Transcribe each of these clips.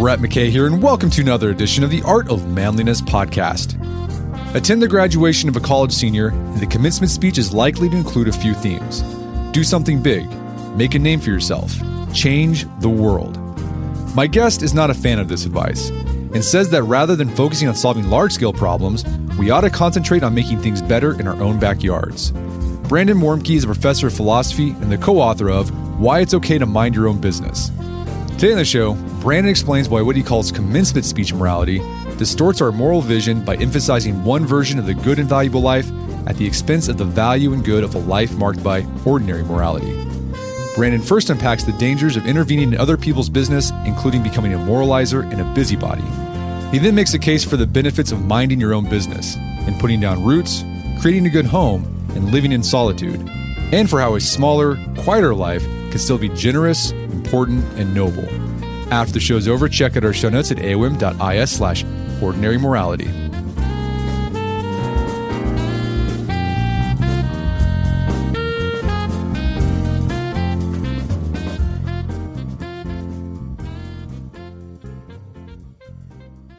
Brett McKay here, and welcome to another edition of the Art of Manliness podcast. Attend the graduation of a college senior, and the commencement speech is likely to include a few themes. Do something big. Make a name for yourself. Change the world. My guest is not a fan of this advice and says that rather than focusing on solving large-scale problems, we ought to concentrate on making things better in our own backyards. Brandon Warmke is a professor of philosophy and the co-author of Why It's Okay to Mind Your Own Business. Today on the show, Brandon explains why what he calls commencement speech morality distorts our moral vision by emphasizing one version of the good and valuable life at the expense of the value and good of a life marked by ordinary morality. Brandon first unpacks the dangers of intervening in other people's business, including becoming a moralizer and a busybody. He then makes a case for the benefits of minding your own business and putting down roots, creating a good home, and living in solitude, and for how a smaller, quieter life can still be generous, important, and noble. After the show's over, check out our show notes at aom.is/ordinary morality.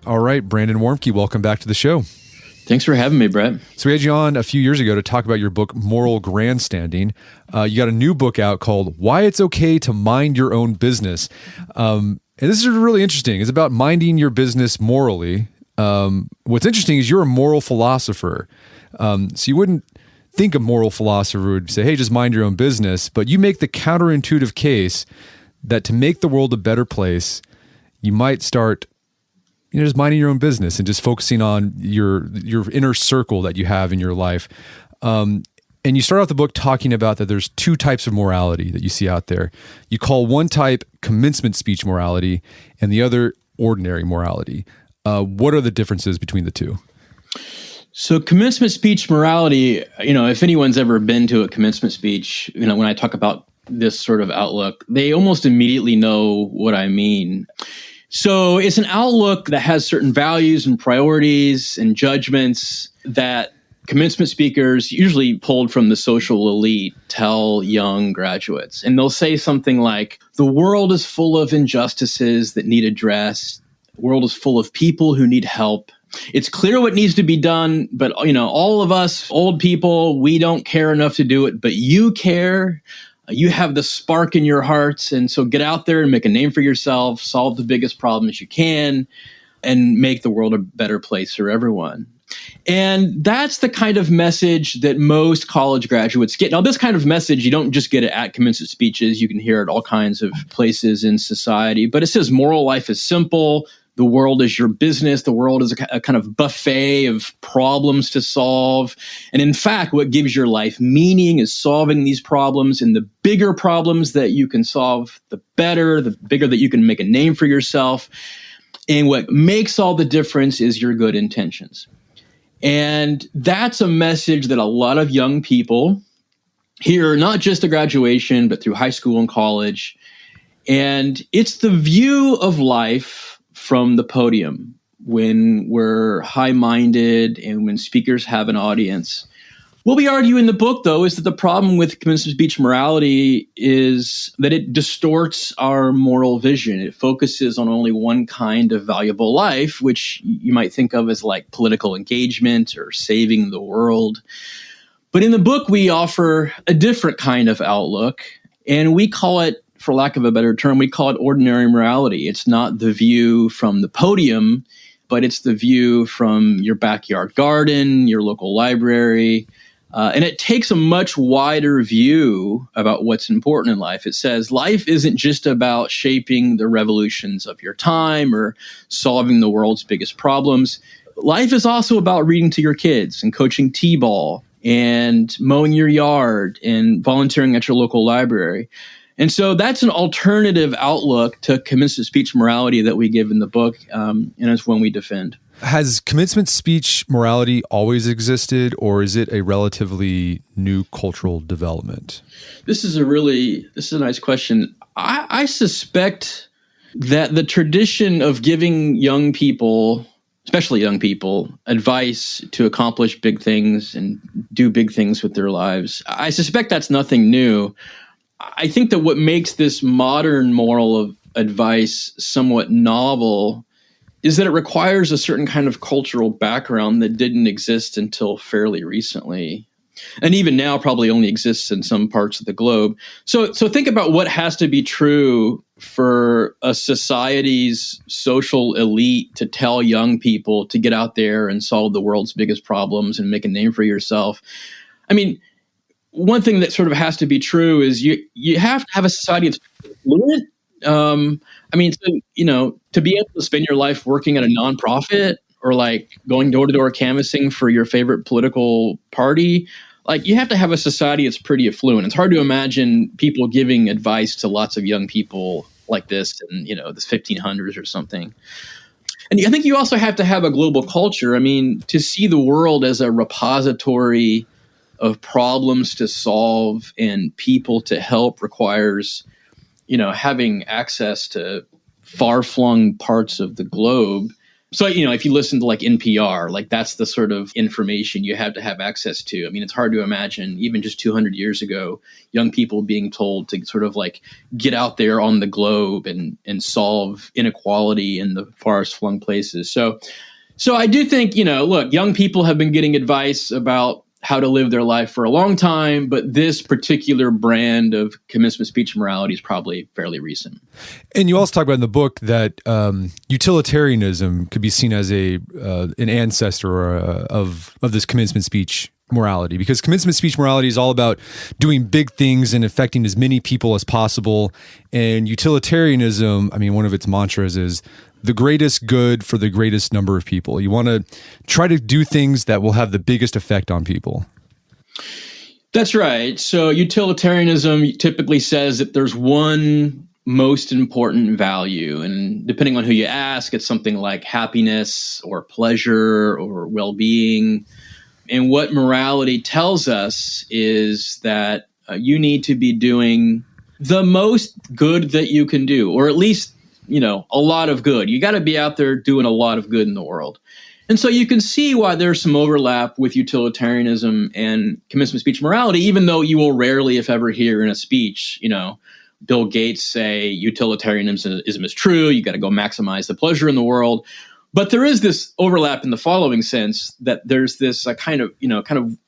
All right, Brandon Warmke, welcome back to the show. Thanks for having me, Brett. So we had you on a few years ago to talk about your book, Moral Grandstanding. You got a new book out called Why It's Okay to Mind Your Own Business. And this is really interesting. It's about minding your business morally. What's interesting is you're a moral philosopher. So you wouldn't think a moral philosopher would say, hey, just mind your own business. But you make the counterintuitive case that to make the world a better place, you might start just minding your own business and just focusing on your inner circle that you have in your life. And you start out the book talking about that there's two types of morality that you see out there. You call one type commencement speech morality and the other ordinary morality. What are the differences between the two? So commencement speech morality, if anyone's ever been to a commencement speech, when I talk about this sort of outlook, they almost immediately know what I mean. So it's an outlook that has certain values and priorities and judgments that commencement speakers, usually pulled from the social elite, tell young graduates. And they'll say something like, the world is full of injustices that need addressed. The world is full of people who need help. It's clear what needs to be done, but all of us old people, we don't care enough to do it, but you care. You have the spark in your hearts, and so get out there and make a name for yourself, solve the biggest problems you can, and make the world a better place for everyone. And that's the kind of message that most college graduates get. Now, this kind of message, you don't just get it at commencement speeches. You can hear it all kinds of places in society. But it says moral life is simple. The world is your business. The world is a kind of buffet of problems to solve. And in fact, what gives your life meaning is solving these problems. And the bigger problems that you can solve, the better, the bigger that you can make a name for yourself. And what makes all the difference is your good intentions. And that's a message that a lot of young people hear, not just at graduation, but through high school and college. And it's the view of life from the podium when we're high-minded and when speakers have an audience. What we argue in the book, though, is that the problem with commencement speech morality is that it distorts our moral vision. It focuses on only one kind of valuable life, which you might think of as like political engagement or saving the world. But in the book, we offer a different kind of outlook, and we call it, for lack of a better term, we call it ordinary morality. It's not the view from the podium, but it's the view from your backyard garden, your local library. And it takes a much wider view about what's important in life. It says life isn't just about shaping the revolutions of your time or solving the world's biggest problems. Life is also about reading to your kids and coaching t-ball and mowing your yard and volunteering at your local library. And so that's an alternative outlook to commencement speech morality that we give in the book, and it's one we defend. Has commencement speech morality always existed, or is it a relatively new cultural development? This is a nice question. I suspect that the tradition of giving young people, especially young people, advice to accomplish big things and do big things with their lives, I suspect that's nothing new. I think that what makes this modern moral advice somewhat novel is that it requires a certain kind of cultural background that didn't exist until fairly recently. And even now probably only exists in some parts of the globe. So think about what has to be true for a society's social elite to tell young people to get out there and solve the world's biggest problems and make a name for yourself. I mean, one thing that sort of has to be true is you have to have a society that's fluent. To be able to spend your life working at a nonprofit or like going door to door canvassing for your favorite political party, like you have to have a society that's pretty affluent. It's hard to imagine people giving advice to lots of young people like this in, the 1500s or something. And I think you also have to have a global culture. I mean, to see the world as a repository of problems to solve and people to help requires, having access to far-flung parts of the globe. So, if you listen to like NPR, like that's the sort of information you have to have access to. I mean, it's hard to imagine even just 200 years ago, young people being told to sort of like get out there on the globe and solve inequality in the farthest flung places. So I do think, look, young people have been getting advice about how to live their life for a long time, but this particular brand of commencement speech morality is probably fairly recent. And you also talk about in the book that utilitarianism could be seen as an ancestor of this commencement speech morality, because commencement speech morality is all about doing big things and affecting as many people as possible. And utilitarianism, I mean, one of its mantras is the greatest good for the greatest number of people. You want to try to do things that will have the biggest effect on people. That's right. So utilitarianism typically says that there's one most important value. And depending on who you ask, it's something like happiness or pleasure or well-being. And what morality tells us is that you need to be doing the most good that you can do, or at least a lot of good. You got to be out there doing a lot of good in the world. And so you can see why there's some overlap with utilitarianism and commencement speech morality, even though you will rarely, if ever, hear in a speech, Bill Gates say utilitarianism is true. You got to go maximize the pleasure in the world. But there is this overlap in the following sense, that there's this kind of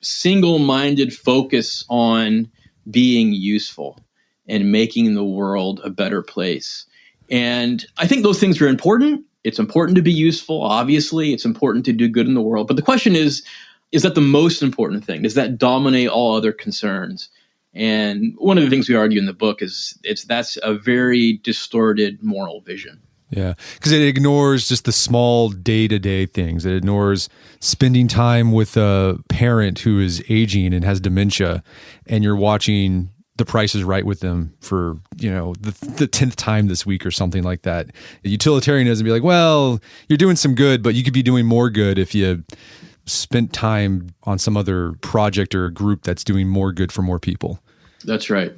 single-minded focus on being useful and making the world a better place. And I think those things are important. It's important to be useful. Obviously, it's important to do good in the world. But the question is that the most important thing? Does that dominate all other concerns? And one of the things we argue in the book is that's a very distorted moral vision. Yeah, because it ignores just the small day-to-day things. It ignores spending time with a parent who is aging and has dementia, and you're watching The Price is Right with them for, the 10th time this week or something like that. Utilitarianism be like, well, you're doing some good, but you could be doing more good if you spent time on some other project or group that's doing more good for more people. That's right.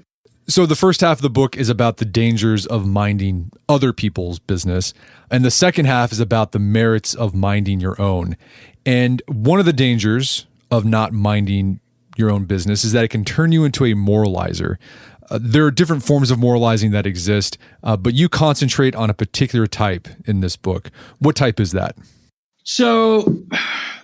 So the first half of the book is about the dangers of minding other people's business, and the second half is about the merits of minding your own. And one of the dangers of not minding your own business is that it can turn you into a moralizer. There are different forms of moralizing that exist, but you concentrate on a particular type in this book. What type is that? So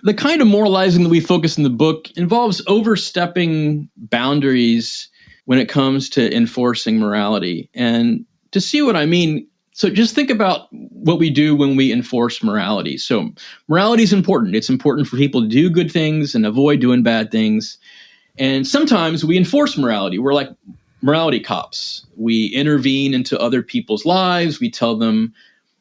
the kind of moralizing that we focus in the book involves overstepping boundaries when it comes to enforcing morality. And to see what I mean, so just think about what we do when we enforce morality. So morality is important. It's important for people to do good things and avoid doing bad things. And sometimes we enforce morality. We're like morality cops. We intervene into other people's lives. We tell them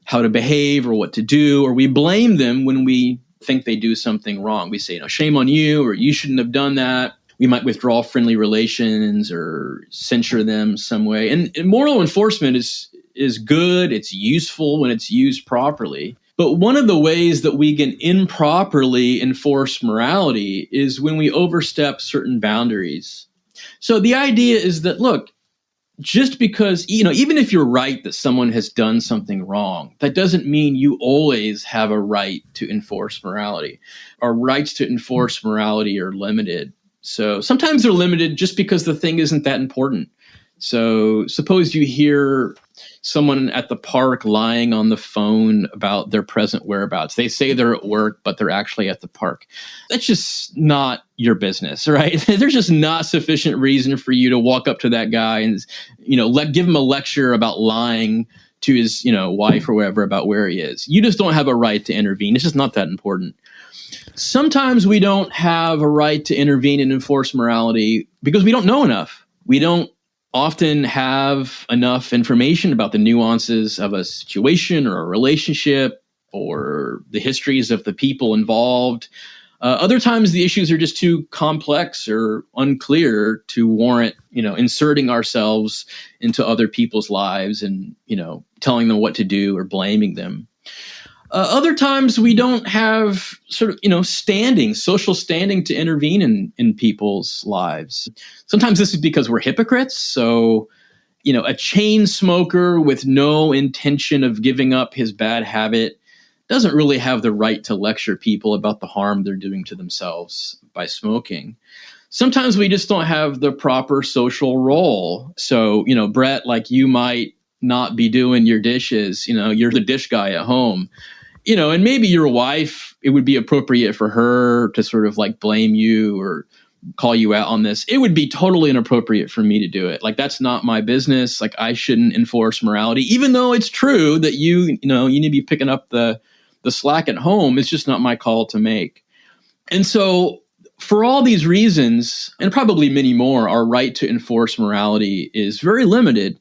how to behave or what to do, or we blame them when we think they do something wrong. We say, shame on you, or you shouldn't have done that. We might withdraw friendly relations or censure them some way. And moral enforcement is good. It's useful when it's used properly. But one of the ways that we can improperly enforce morality is when we overstep certain boundaries. So the idea is that, look, just because, even if you're right that someone has done something wrong, that doesn't mean you always have a right to enforce morality. Our rights to enforce morality are limited. So sometimes they're limited just because the thing isn't that important. So suppose you hear someone at the park lying on the phone about their present whereabouts. They say they're at work, but they're actually at the park. That's just not your business, right? There's just not sufficient reason for you to walk up to that guy and, give him a lecture about lying to his, wife or whatever about where he is. You just don't have a right to intervene. It's just not that important. Sometimes we don't have a right to intervene and enforce morality because we don't know enough. We don't often have enough information about the nuances of a situation or a relationship or the histories of the people involved. Other times the issues are just too complex or unclear to warrant, inserting ourselves into other people's lives and, telling them what to do or blaming them. Other times we don't have sort of, social standing to intervene in people's lives. Sometimes this is because we're hypocrites. So, a chain smoker with no intention of giving up his bad habit doesn't really have the right to lecture people about the harm they're doing to themselves by smoking. Sometimes we just don't have the proper social role. So, Brett, like you might not be doing your dishes, you're the dish guy at home. And maybe your wife, it would be appropriate for her to sort of like blame you or call you out on this. It would be totally inappropriate for me to do it. Like, that's not my business. Like, I shouldn't enforce morality, even though it's true that you need to be picking up the slack at home. It's just not my call to make. And so for all these reasons, and probably many more, our right to enforce morality is very limited.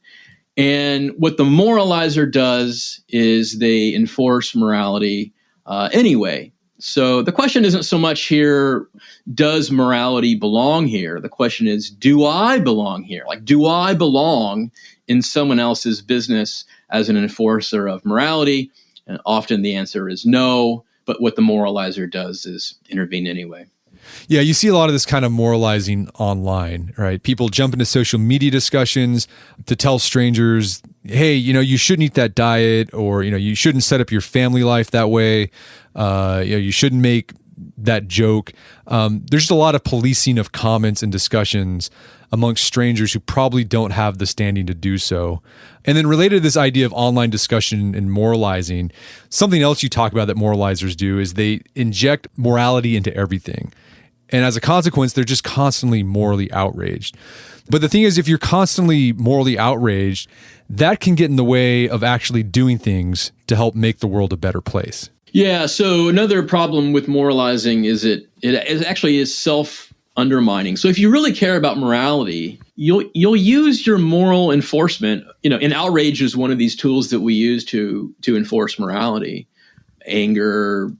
And what the moralizer does is they enforce morality anyway. So the question isn't so much here, does morality belong here? The question is, do I belong here? Like, do I belong in someone else's business as an enforcer of morality? And often the answer is no. But what the moralizer does is intervene anyway. Yeah, you see a lot of this kind of moralizing online, right? People jump into social media discussions to tell strangers, hey, you shouldn't eat that diet, or, you shouldn't set up your family life that way. You shouldn't make that joke. There's just a lot of policing of comments and discussions amongst strangers who probably don't have the standing to do so. And then related to this idea of online discussion and moralizing, something else you talk about that moralizers do is they inject morality into everything. And as a consequence, they're just constantly morally outraged. But the thing is, if you're constantly morally outraged, that can get in the way of actually doing things to help make the world a better place. Yeah. So another problem with moralizing is it actually is self-undermining. So if you really care about morality, you'll use your moral enforcement. And outrage is one of these tools that we use to enforce morality. Anger,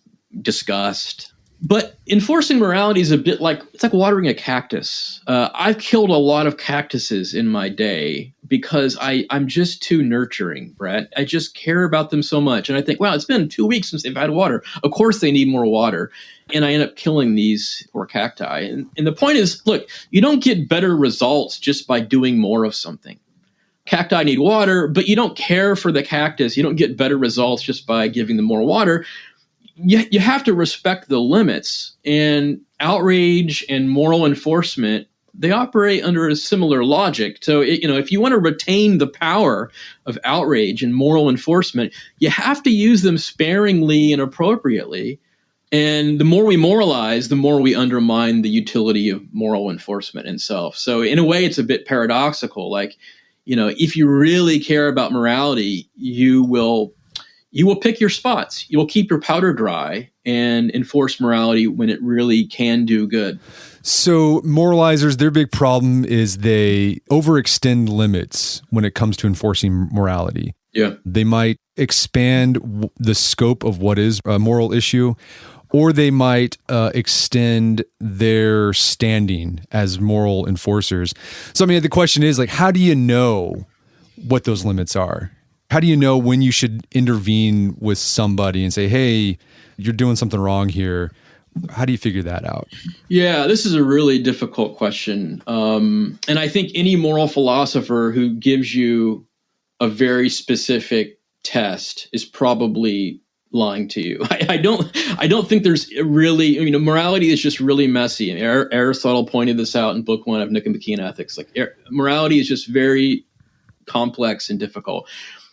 disgust. But enforcing morality is a bit like, it's like watering a cactus. I've killed a lot of cactuses in my day because I'm just too nurturing, Brett. I just care about them so much. And I think, wow, it's been 2 weeks since they've had water. Of course they need more water. And I end up killing these poor cacti. And the point is, look, you don't get better results just by doing more of something. Cacti need water, but you don't care for the cactus. You don't get better results just by giving them more water. You have to respect the limits, and outrage and moral enforcement, they operate under a similar logic. So, if you want to retain the power of outrage and moral enforcement, you have to use them sparingly and appropriately. And the more we moralize, the more we undermine the utility of moral enforcement itself. So in a way, it's a bit paradoxical. Like, if you really care about morality, you will pick your spots. You will keep your powder dry and enforce morality when it really can do good. So moralizers, their big problem is they overextend limits when it comes to enforcing morality. Yeah. They might expand the scope of what is a moral issue, or they might extend their standing as moral enforcers. So, the question is, like, how do you know what those limits are? How do you know when you should intervene with somebody and say, hey, you're doing something wrong here? How do you figure that out? Yeah, this is a really difficult question. And I think any moral philosopher who gives you a very specific test is probably lying to you. I don't think there's really, morality is just really messy. And Aristotle pointed this out in book 1 of Nicomachean Ethics. Like, morality is just very complex and difficult.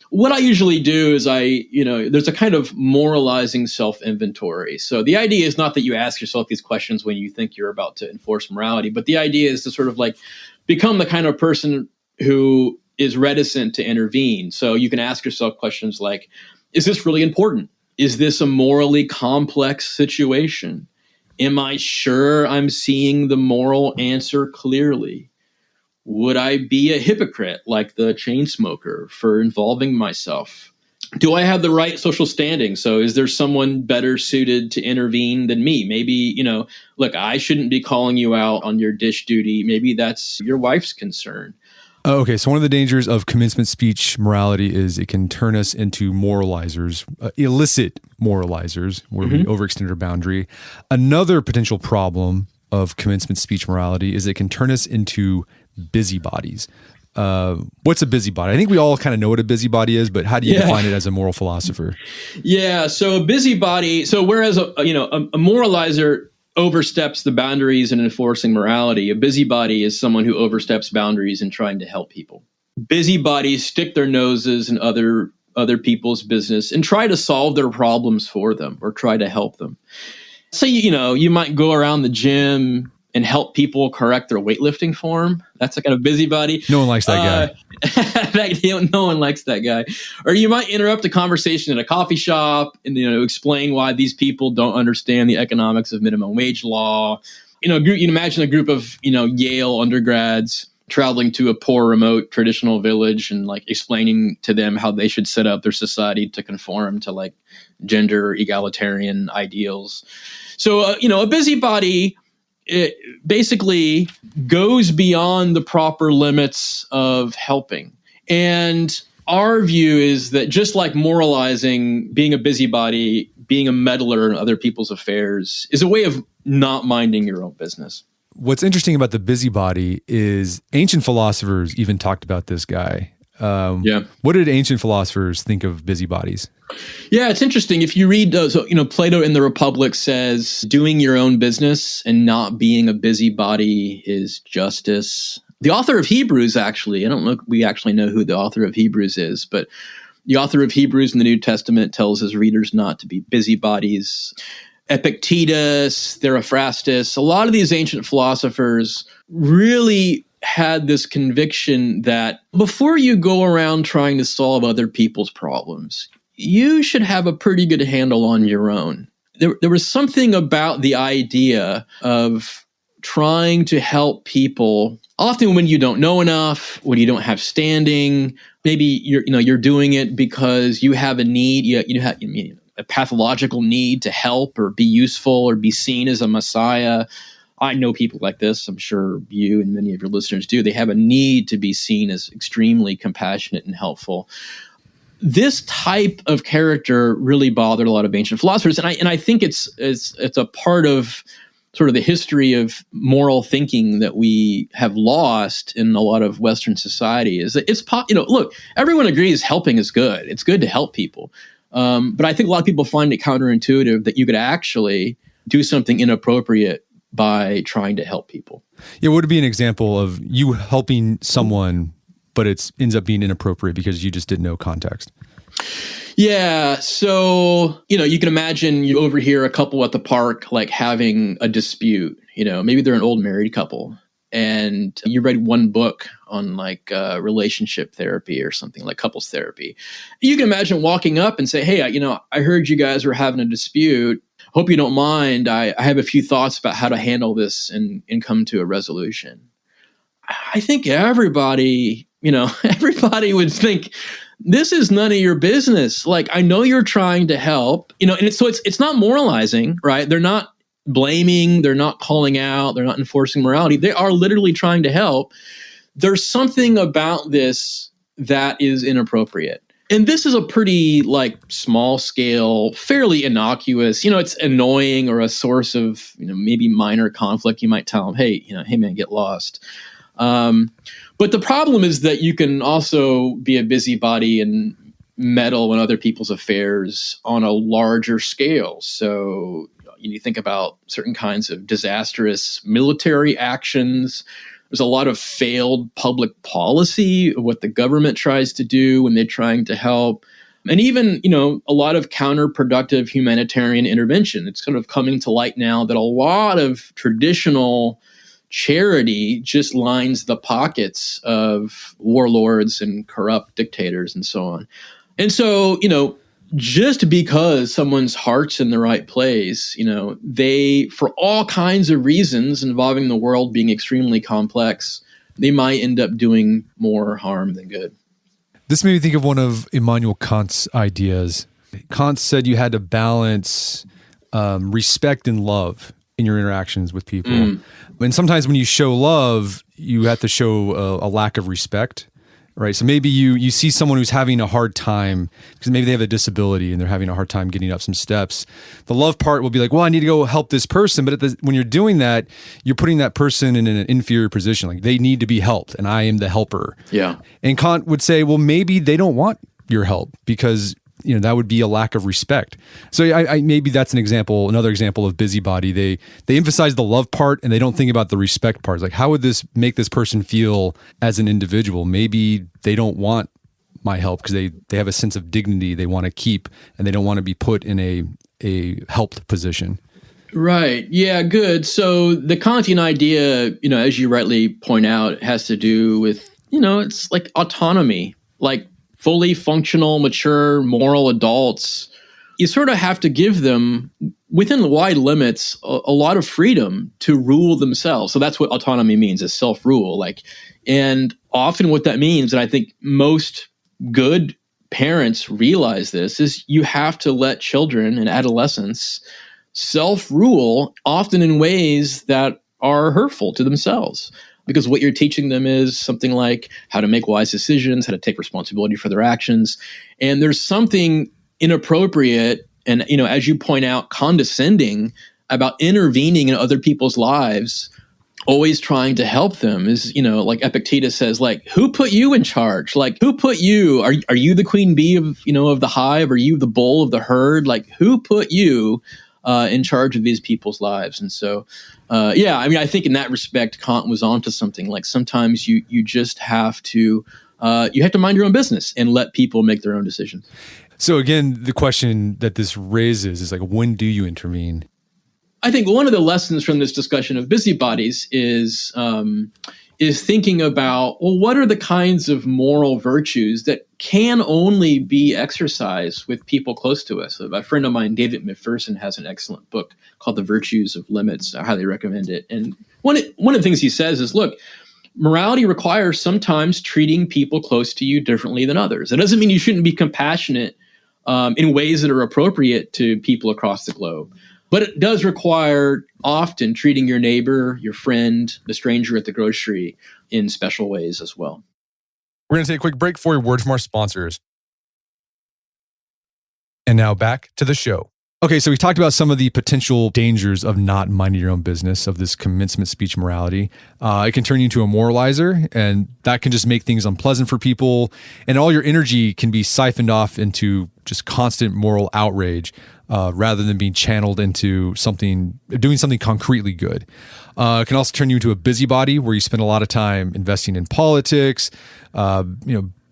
What I usually do is there's a kind of moralizing self-inventory. So the idea is not that you ask yourself these questions when you think you're about to enforce morality, but the idea is to sort of like become the kind of person who is reticent to intervene. So you can ask yourself questions like, is this really important? Is this a morally complex situation? Am I sure I'm seeing the moral answer clearly? Would I be a hypocrite like the chain smoker for involving myself? Do I have the right social standing? So is there someone better suited to intervene than me? Maybe, look, I shouldn't be calling you out on your dish duty. Maybe that's your wife's concern. Okay, so one of the dangers of commencement speech morality is it can turn us into moralizers, illicit moralizers, where we overextend our boundary. Another potential problem of commencement speech morality is it can turn us into busybodies. What's a busybody? I think we all kind of know what a busybody is, but how do you define it as a moral philosopher? Yeah, so a busybody. So whereas a moralizer oversteps the boundaries in enforcing morality, a busybody is someone who oversteps boundaries in trying to help people. Busybodies stick their noses in other people's business and try to solve their problems for them or try to help them. So you might go around the gym and help people correct their weightlifting form. That's a kind of busybody. No one likes that guy. No one likes that guy. Or you might interrupt a conversation at a coffee shop and explain why these people don't understand the economics of minimum wage law. You can imagine a group of Yale undergrads traveling to a poor, remote, traditional village and like explaining to them how they should set up their society to conform to like gender egalitarian ideals. So a busybody, it basically goes beyond the proper limits of helping. And our view is that just like moralizing, being a busybody, being a meddler in other people's affairs is a way of not minding your own business. What's interesting about the busybody is ancient philosophers even talked about this guy. What did ancient philosophers think of busybodies? Yeah, it's interesting. If you read, Plato in the Republic says, doing your own business and not being a busybody is justice. The author of Hebrews, actually, I don't know if we actually know who the author of Hebrews is, but the author of Hebrews in the New Testament tells his readers not to be busybodies. Epictetus, Theophrastus, a lot of these ancient philosophers really had this conviction that before you go around trying to solve other people's problems, you should have a pretty good handle on your own. There was something about the idea of trying to help people, often when you don't know enough, when you don't have standing, maybe you're doing it because you have a need, you have a pathological need to help or be useful or be seen as a messiah. I know people like this. I'm sure you and many of your listeners do. They have a need to be seen as extremely compassionate and helpful. This type of character really bothered a lot of ancient philosophers, and I think it's a part of sort of the history of moral thinking that we have lost in a lot of Western society. Is that look, everyone agrees helping is good. It's good to help people, but I think a lot of people find it counterintuitive that you could actually do something inappropriate by trying to help people. Yeah, what would be an example of you helping someone, but it ends up being inappropriate because you just didn't know context? Yeah, so, you can imagine you overhear a couple at the park, like having a dispute, maybe they're an old married couple and you read one book on like relationship therapy or something like couples therapy. You can imagine walking up and say, hey, I heard you guys were having a dispute. Hope you don't mind. I have a few thoughts about how to handle this and come to a resolution. I think everybody would think this is none of your business. Like, I know you're trying to help, and it's not moralizing, right? They're not blaming, they're not calling out, they're not enforcing morality. They are literally trying to help. There's something about this that is inappropriate. And this is a pretty small scale, fairly innocuous, it's annoying or a source of, maybe minor conflict. You might tell them, hey man, get lost. But the problem is that you can also be a busybody and meddle in other people's affairs on a larger scale. So you think about certain kinds of disastrous military actions, There's a lot of failed public policy, what the government tries to do when they're trying to help. And even, a lot of counterproductive humanitarian intervention. It's kind of coming to light now that a lot of traditional charity just lines the pockets of warlords and corrupt dictators and so on. And so, just because someone's heart's in the right place, they, for all kinds of reasons involving the world being extremely complex, they might end up doing more harm than good. This made me think of one of Immanuel Kant's ideas. Kant said you had to balance respect and love in your interactions with people. And sometimes when you show love, you have to show a lack of respect, right? So maybe you see someone who's having a hard time because maybe they have a disability and they're having a hard time getting up some steps. The love part will be like, well, I need to go help this person. But when you're doing that, you're putting that person in an inferior position. Like they need to be helped and I am the helper. Yeah. And Kant would say, well, maybe they don't want your help because that would be a lack of respect. So I maybe that's another example of busybody. They emphasize the love part and they don't think about the respect part. Like, how would this make this person feel as an individual? Maybe they don't want my help because they have a sense of dignity they want to keep and they don't want to be put in a helped position. Right. Yeah, good. So the Kantian idea, as you rightly point out, has to do with, it's like autonomy, like fully functional, mature, moral adults. You sort of have to give them, within wide limits, a lot of freedom to rule themselves. So that's what autonomy means, is self-rule. And often what that means, and I think most good parents realize this, is you have to let children and adolescents self-rule, often in ways that are hurtful to themselves. Because what you're teaching them is something like how to make wise decisions, how to take responsibility for their actions. And there's something inappropriate and, as you point out, condescending about intervening in other people's lives, always trying to help them is, like Epictetus says, like, who put you in charge? Like, who put you? Are you the queen bee of the hive? Are you the bull of the herd? Like, who put you in charge of these people's lives? And so, I think in that respect, Kant was onto something. Like sometimes you just have to mind your own business and let people make their own decisions. So again, the question that this raises is like, when do you intervene? I think one of the lessons from this discussion of busybodies is thinking about, well, what are the kinds of moral virtues that can only be exercised with people close to us? A friend of mine, David McPherson, has an excellent book called The Virtues of Limits. I highly recommend it. And one of the things he says is, look, morality requires sometimes treating people close to you differently than others. It doesn't mean you shouldn't be compassionate in ways that are appropriate to people across the globe. But it does require often treating your neighbor, your friend, the stranger at the grocery in special ways as well. We're going to take a quick break for a word from our sponsors. And now back to the show. Okay, so we talked about some of the potential dangers of not minding your own business, of this commencement speech morality. It can turn you into a moralizer, and that can just make things unpleasant for people. And all your energy can be siphoned off into just constant moral outrage rather than being channeled into doing something concretely good. It can also turn you into a busybody where you spend a lot of time investing in politics,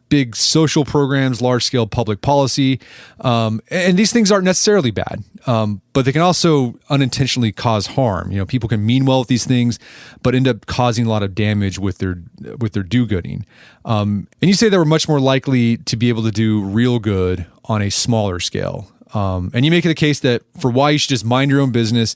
big social programs, large-scale public policy. And these things aren't necessarily bad, but they can also unintentionally cause harm. People can mean well with these things, but end up causing a lot of damage with their do-gooding. And you say they were much more likely to be able to do real good on a smaller scale. And you make the case that for why you should just mind your own business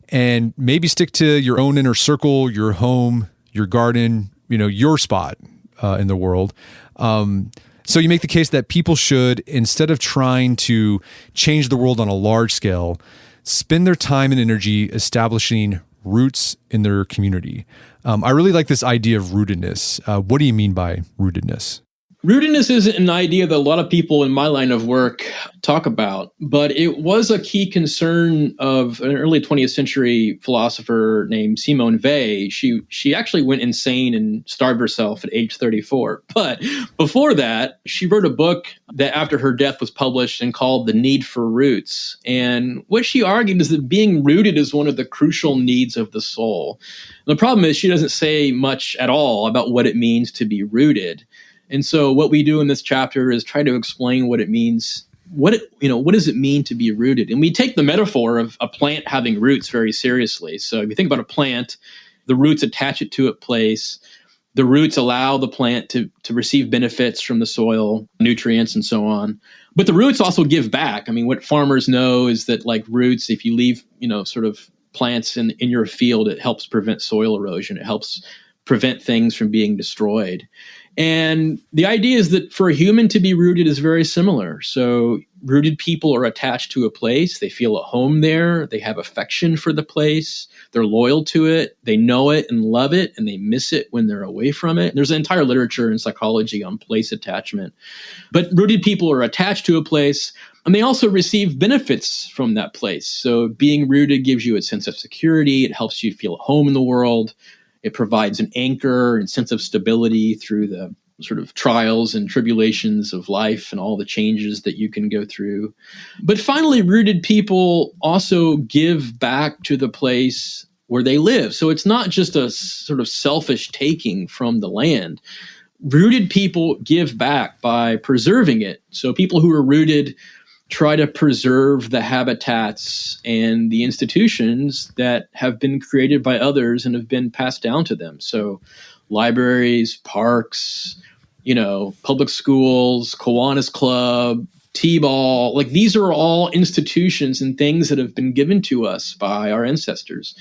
and maybe stick to your own inner circle, your home, your garden, your spot in the world. So you make the case that people should, instead of trying to change the world on a large scale, spend their time and energy establishing roots in their community. I really like this idea of rootedness. What do you mean by rootedness? Rootedness isn't an idea that a lot of people in my line of work talk about, but it was a key concern of an early 20th century philosopher named Simone Weil. She actually went insane and starved herself at age 34. But before that, she wrote a book that after her death was published and called The Need for Roots. And what she argued is that being rooted is one of the crucial needs of the soul. And the problem is she doesn't say much at all about what it means to be rooted. And so what we do in this chapter is try to explain what it means. What does it mean to be rooted? And we take the metaphor of a plant having roots very seriously. So if you think about a plant, the roots attach it to a place. The roots allow the plant to receive benefits from the soil, nutrients, and so on. But the roots also give back. I mean, what farmers know is that like roots, if you leave, sort of plants in your field, it helps prevent soil erosion. It helps prevent things from being destroyed. And the idea is that for a human to be rooted is very similar. So rooted people are attached to a place. They feel at home there. They have affection for the place. They're loyal to it. They know it and love it, and they miss it when they're away from it. There's an entire literature in psychology on place attachment. But rooted people are attached to a place, and they also receive benefits from that place. So being rooted gives you a sense of security. It helps you feel at home in the world. It provides an anchor and sense of stability through the sort of trials and tribulations of life and all the changes that you can go through. But finally, rooted people also give back to the place where they live. So it's not just a sort of selfish taking from the land. Rooted people give back by preserving it. So people who are rooted try to preserve the habitats and the institutions that have been created by others and have been passed down to them. So libraries, parks, public schools, Kiwanis Club, T-ball, like these are all institutions and things that have been given to us by our ancestors.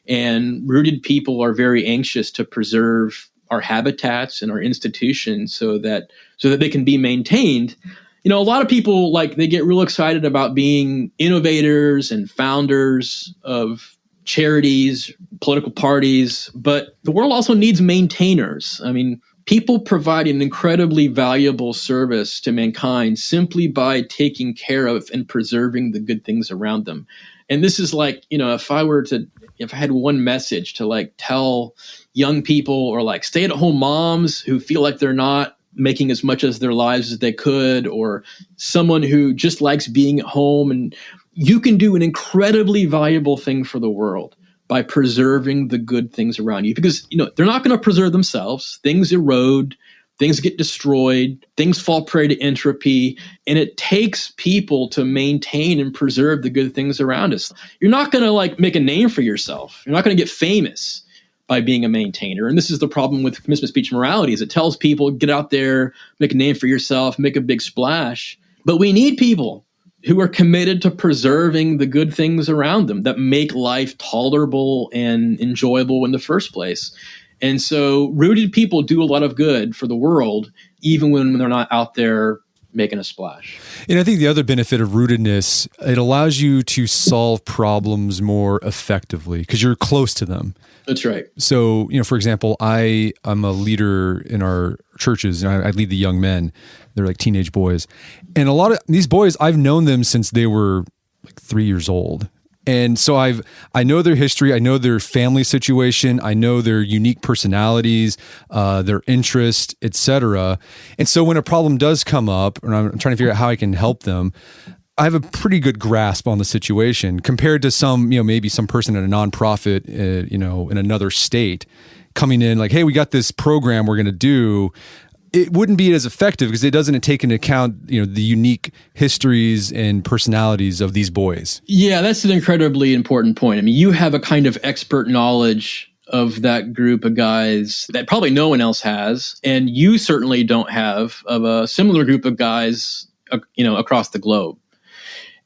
And rooted people are very anxious to preserve our habitats and our institutions so that they can be maintained. A lot of people, they get real excited about being innovators and founders of charities, political parties, but the world also needs maintainers. I mean, people provide an incredibly valuable service to mankind simply by taking care of and preserving the good things around them. And this is if I had one message to tell young people or stay-at-home moms who feel like they're not making as much as their lives as they could, or someone who just likes being at home, and you can do an incredibly valuable thing for the world by preserving the good things around you, because they're not going to preserve themselves. Things erode, things get destroyed, things fall prey to entropy, and it takes people to maintain and preserve the good things around us. You're not going to make a name for yourself. You're not going to get famous by being a maintainer. And this is the problem with commencement speech morality, is it tells people, get out there, make a name for yourself, make a big splash. But we need people who are committed to preserving the good things around them that make life tolerable and enjoyable in the first place. And so rooted people do a lot of good for the world, even when they're not out there making a splash. And I think the other benefit of rootedness, it allows you to solve problems more effectively because you're close to them. That's right. So, for example, I'm a leader in our churches, and I lead the young men. They're like teenage boys. And a lot of these boys, I've known them since they were 3 years old. And so I know their history, I know their family situation, I know their unique personalities, their interest, etc. And so when a problem does come up, and I'm trying to figure out how I can help them, I have a pretty good grasp on the situation compared to some, maybe some person at a nonprofit, in another state coming in hey, we got this program we're going to do. It wouldn't be as effective because it doesn't take into account, the unique histories and personalities of these boys. Yeah, that's an incredibly important point. I mean, you have a kind of expert knowledge of that group of guys that probably no one else has, and you certainly don't have of a similar group of guys, across the globe.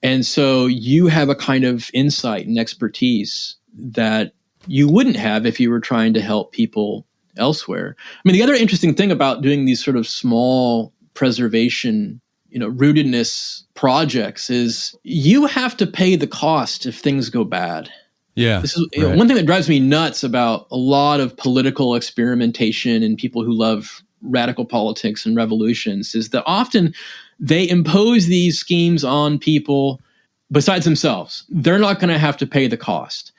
And so you have a kind of insight and expertise that you wouldn't have if you were trying to help people elsewhere. I mean, the other interesting thing about doing these sort of small preservation, rootedness projects is you have to pay the cost if things go bad. Yeah. This is one thing that drives me nuts about a lot of political experimentation and people who love radical politics and revolutions is that often they impose these schemes on people besides themselves. They're not going to have to pay the cost.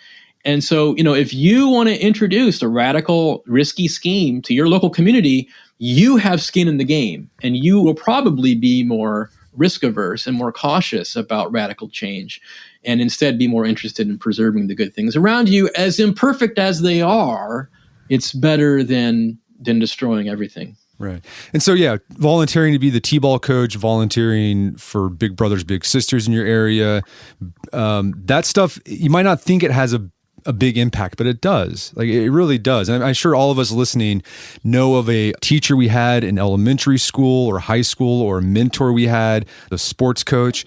And so, if you want to introduce a radical, risky scheme to your local community, you have skin in the game, and you will probably be more risk averse and more cautious about radical change, and instead be more interested in preserving the good things around you. As imperfect as they are, it's better than destroying everything. Right. And so, volunteering to be the T-ball coach, volunteering for Big Brothers, Big Sisters in your area, that stuff, you might not think it has a big impact, but it does. Like, it really does. And I'm sure all of us listening know of a teacher we had in elementary school or high school, or a mentor we had, a sports coach,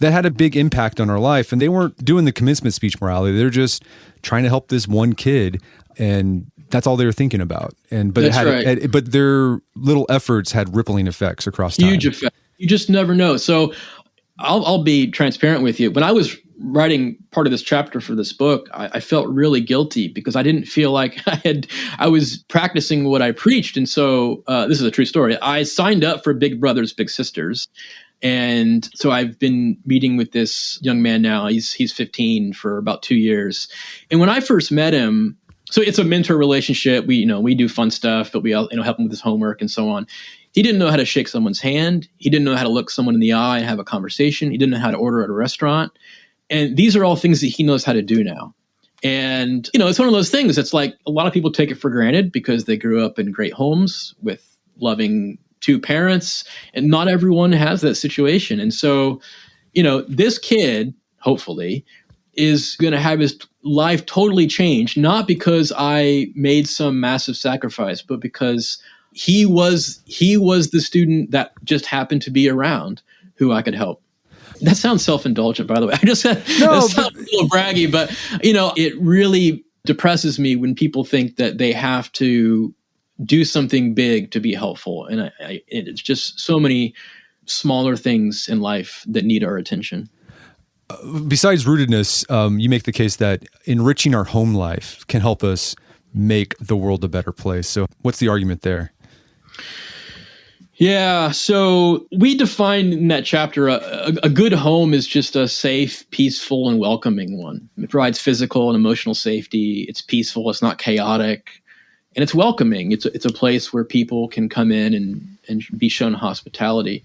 that had a big impact on our life. And they weren't doing the commencement speech morality. They're just trying to help this one kid, and that's all they were thinking about. But their little efforts had rippling effects across time. Huge effect. You just never know. So I'll be transparent with you. When I was writing part of this chapter for this book, I felt really guilty because I didn't feel like I was practicing what I preached. And so this is a true story. I signed up for Big Brothers, Big Sisters. And so I've been meeting with this young man now. He's 15 for about 2 years. And when I first met him, so it's a mentor relationship. We do fun stuff, but we help him with his homework and so on. He didn't know how to shake someone's hand. He didn't know how to look someone in the eye and have a conversation. He didn't know how to order at a restaurant. And these are all things that he knows how to do now. And, it's one of those things. It's like a lot of people take it for granted because they grew up in great homes with loving two parents, and not everyone has that situation. And so, this kid, hopefully, is going to have his life totally changed, not because I made some massive sacrifice, but because he was the student that just happened to be around who I could help. That sounds self-indulgent, by the way. That sounds a little braggy, but it really depresses me when people think that they have to do something big to be helpful. And it's just so many smaller things in life that need our attention. Besides rootedness, you make the case that enriching our home life can help us make the world a better place. So what's the argument there? Yeah, so we defined in that chapter a good home is just a safe, peaceful, and welcoming one. It provides physical and emotional safety. It's peaceful. It's not chaotic. And it's welcoming. It's a place where people can come in and be shown hospitality.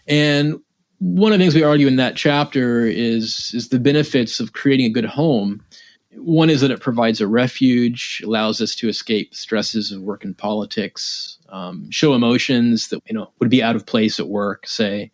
And one of the things we argue in that chapter is the benefits of creating a good home. One is that it provides a refuge, allows us to escape the stresses of work and politics, show emotions that would be out of place at work, say.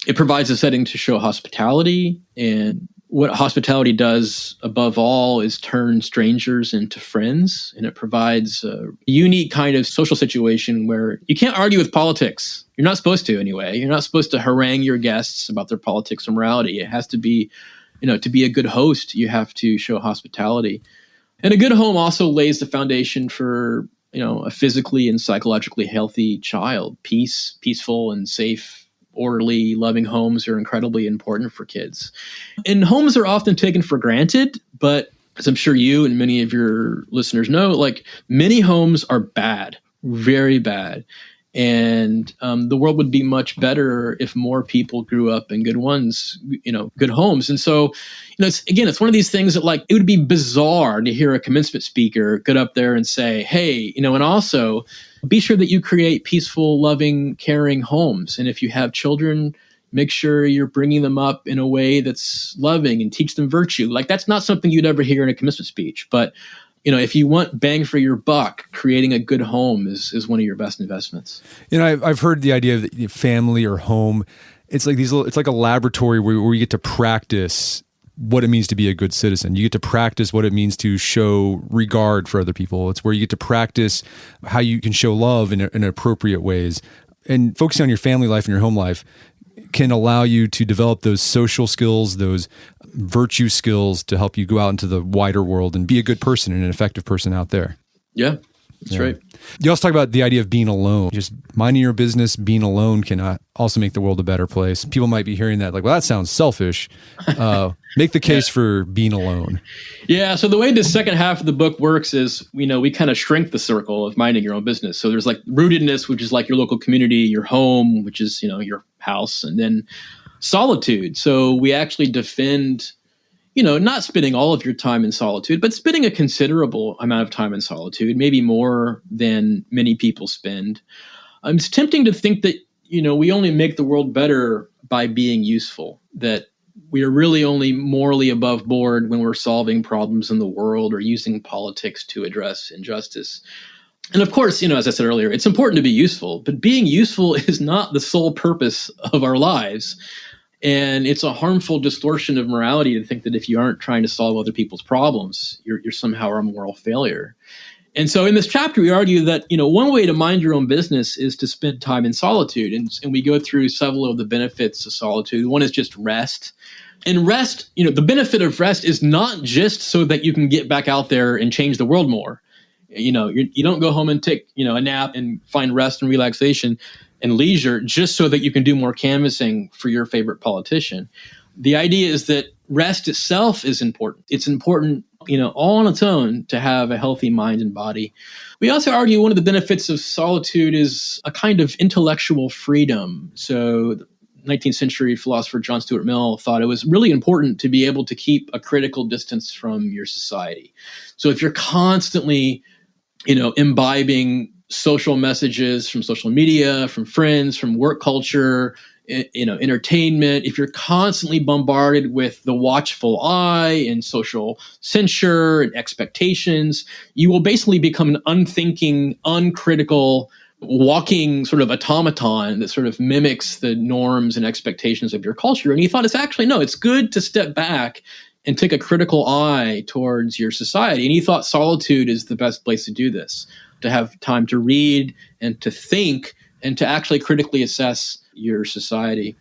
It provides a setting to show hospitality, and what hospitality does above all is turn strangers into friends, and it provides a unique kind of social situation where you can't argue with politics. You're not supposed to anyway. You're not supposed to harangue your guests about their politics or morality. It has to be, to be a good host, you have to show hospitality. And a good home also lays the foundation for, a physically and psychologically healthy child. Peaceful and safe, orderly, loving homes are incredibly important for kids. And homes are often taken for granted, but as I'm sure you and many of your listeners know, like many homes are bad, very bad. And the world would be much better if more people grew up in good ones, good homes. And so, it's one of these things that it would be bizarre to hear a commencement speaker get up there and say, hey, and also be sure that you create peaceful, loving, caring homes. And if you have children, make sure you're bringing them up in a way that's loving and teach them virtue. That's not something you'd ever hear in a commencement speech. But if you want bang for your buck, creating a good home is one of your best investments. I've heard the idea of family or home. It's like it's like a laboratory where you get to practice what it means to be a good citizen. You get to practice what it means to show regard for other people. It's where you get to practice how you can show love in appropriate ways. And focusing on your family life and your home life can allow you to develop those social skills, those virtue skills to help you go out into the wider world and be a good person and an effective person out there. Yeah. That's right. You also talk about the idea of being alone. Just minding your business, being alone can also make the world a better place. People might be hearing that like, well, that sounds selfish. Make the case for being alone. Yeah. So the way the second half of the book works is, we kind of shrink the circle of minding your own business. So there's like rootedness, which is like your local community, your home, which is, your house, and then solitude. So we actually defend, not spending all of your time in solitude, but spending a considerable amount of time in solitude, maybe more than many people spend. It's tempting to think that, we only make the world better by being useful, that we are really only morally above board when we're solving problems in the world or using politics to address injustice. And of course, as I said earlier, it's important to be useful, but being useful is not the sole purpose of our lives. And it's a harmful distortion of morality to think that if you aren't trying to solve other people's problems, you're somehow a moral failure. And so in this chapter, we argue that, one way to mind your own business is to spend time in solitude. And we go through several of the benefits of solitude. One is just rest. And rest, the benefit of rest is not just so that you can get back out there and change the world more. You don't go home and take, a nap and find rest and relaxation and leisure just so that you can do more canvassing for your favorite politician. The idea is that rest itself is important. It's important, all on its own to have a healthy mind and body. We also argue one of the benefits of solitude is a kind of intellectual freedom. So the 19th century philosopher John Stuart Mill thought it was really important to be able to keep a critical distance from your society. So if you're constantly, imbibing social messages from social media, from friends, from work culture, entertainment, if you're constantly bombarded with the watchful eye and social censure and expectations, you will basically become an unthinking, uncritical, walking sort of automaton that sort of mimics the norms and expectations of your culture. And he thought it's good to step back and take a critical eye towards your society. And he thought solitude is the best place to do this, to have time to read and to think and to actually critically assess your society.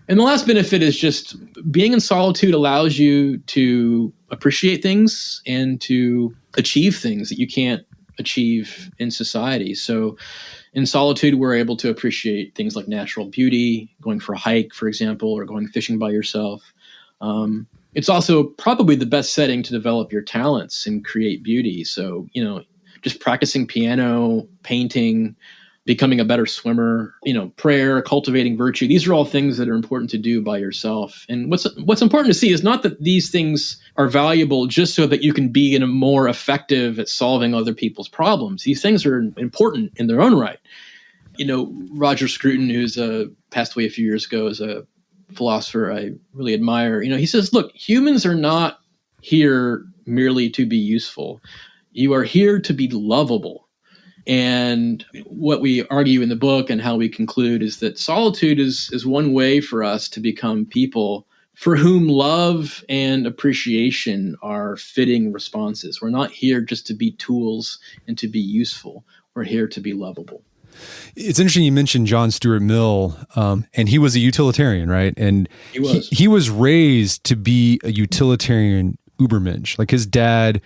And the last benefit is just being in solitude allows you to appreciate things and to achieve things that you can't achieve in society. So in solitude, we're able to appreciate things like natural beauty, going for a hike, for example, or going fishing by yourself. It's also probably the best setting to develop your talents and create beauty. So, just practicing piano, painting, becoming a better swimmer, prayer, cultivating virtue. These are all things that are important to do by yourself. And what's important to see is not that these things are valuable just so that you can be more effective at solving other people's problems. These things are important in their own right. Roger Scruton, who's passed away a few years ago, is a philosopher I really admire. He says, look, humans are not here merely to be useful. You are here to be lovable. And what we argue in the book and how we conclude is that solitude is one way for us to become people for whom love and appreciation are fitting responses. We're not here just to be tools and to be useful. We're here to be lovable. It's interesting you mentioned John Stuart Mill, and he was a utilitarian, right? And he was raised to be a utilitarian Ubermensch. Like his dad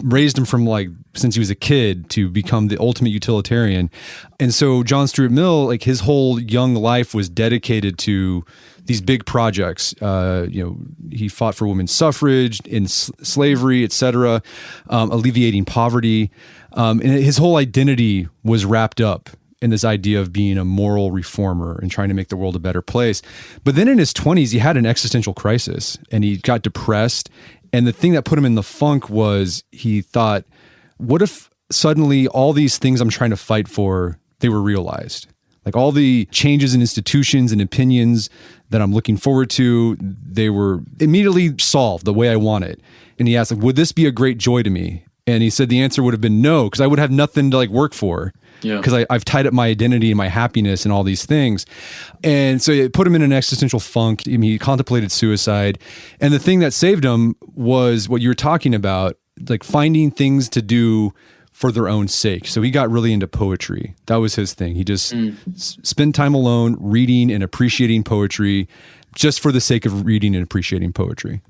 raised him from since he was a kid to become the ultimate utilitarian. And so John Stuart Mill, his whole young life was dedicated to these big projects. He fought for women's suffrage, in slavery, etc., alleviating poverty. And his whole identity was wrapped up in this idea of being a moral reformer and trying to make the world a better place. But then in his 20s, he had an existential crisis and he got depressed. And the thing that put him in the funk was he thought, what if suddenly all these things I'm trying to fight for, they were realized? Like all the changes in institutions and opinions that I'm looking forward to, they were immediately solved the way I want it. And he asked, would this be a great joy to me? And he said the answer would have been no, because I would have nothing to work for. Because I've tied up my identity and my happiness and all these things. And so it put him in an existential funk. He contemplated suicide. And the thing that saved him was what you were talking about, finding things to do for their own sake. So he got really into poetry. That was his thing. He just spent time alone reading and appreciating poetry just for the sake of reading and appreciating poetry.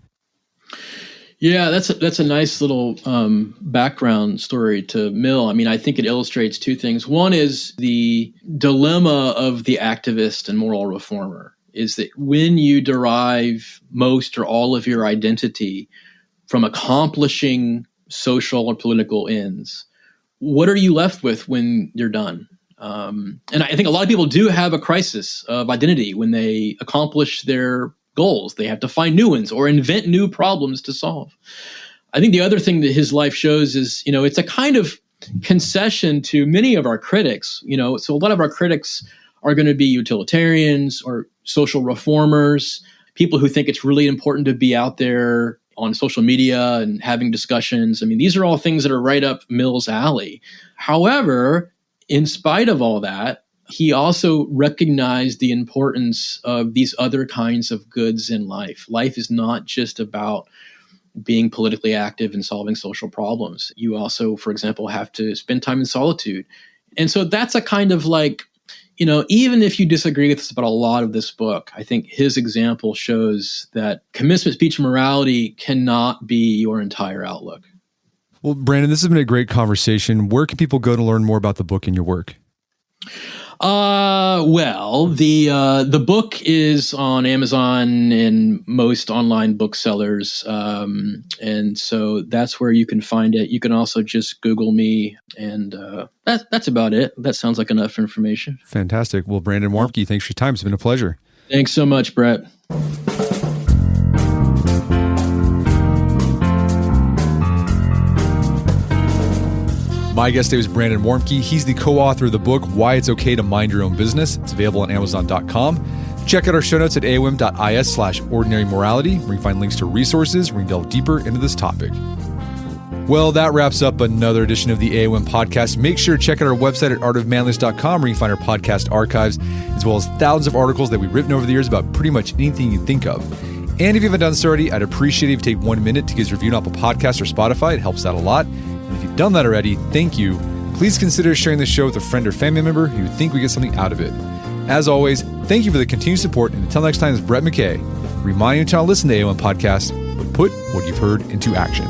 Yeah, that's a nice little background story to Mill. I mean, I think it illustrates two things. One is the dilemma of the activist and moral reformer, is that when you derive most or all of your identity from accomplishing social or political ends, what are you left with when you're done? And I think a lot of people do have a crisis of identity when they accomplish their goals. They have to find new ones or invent new problems to solve. I think the other thing that his life shows is, it's a kind of concession to many of our critics. So a lot of our critics are going to be utilitarians or social reformers, people who think it's really important to be out there on social media and having discussions. I mean, these are all things that are right up Mill's alley. However, in spite of all that, he also recognized the importance of these other kinds of goods in life. Life is not just about being politically active and solving social problems. You also, for example, have to spend time in solitude. And so that's a kind of even if you disagree with us about a lot of this book, I think his example shows that commencement speech morality cannot be your entire outlook. Well, Brandon, this has been a great conversation. Where can people go to learn more about the book and your work? Well, the book is on Amazon and most online booksellers. And so that's where you can find it. You can also just Google me, and that's about it. That sounds like enough information. Fantastic. Well, Brandon Warmke, thanks for your time. It's been a pleasure. Thanks so much, Brett. My guest today was Brandon Warmke. He's the co-author of the book, Why It's Okay to Mind Your Own Business. It's available on Amazon.com. Check out our show notes at aom.is/ordinary morality, where you can find links to resources where you can delve deeper into this topic. Well, that wraps up another edition of the AOM podcast. Make sure to check out our website at artofmanliness.com, where you can find our podcast archives, as well as thousands of articles that we've written over the years about pretty much anything you think of. And if you haven't done so already, I'd appreciate it if you take 1 minute to give us a review on Apple Podcasts or Spotify. It helps out a lot. And if you've done that already, thank you. Please consider sharing this show with a friend or family member who would think we get something out of it. As always, thank you for the continued support. And until next time, it's Brett McKay, reminding you to not listen to AOM Podcast, but put what you've heard into action.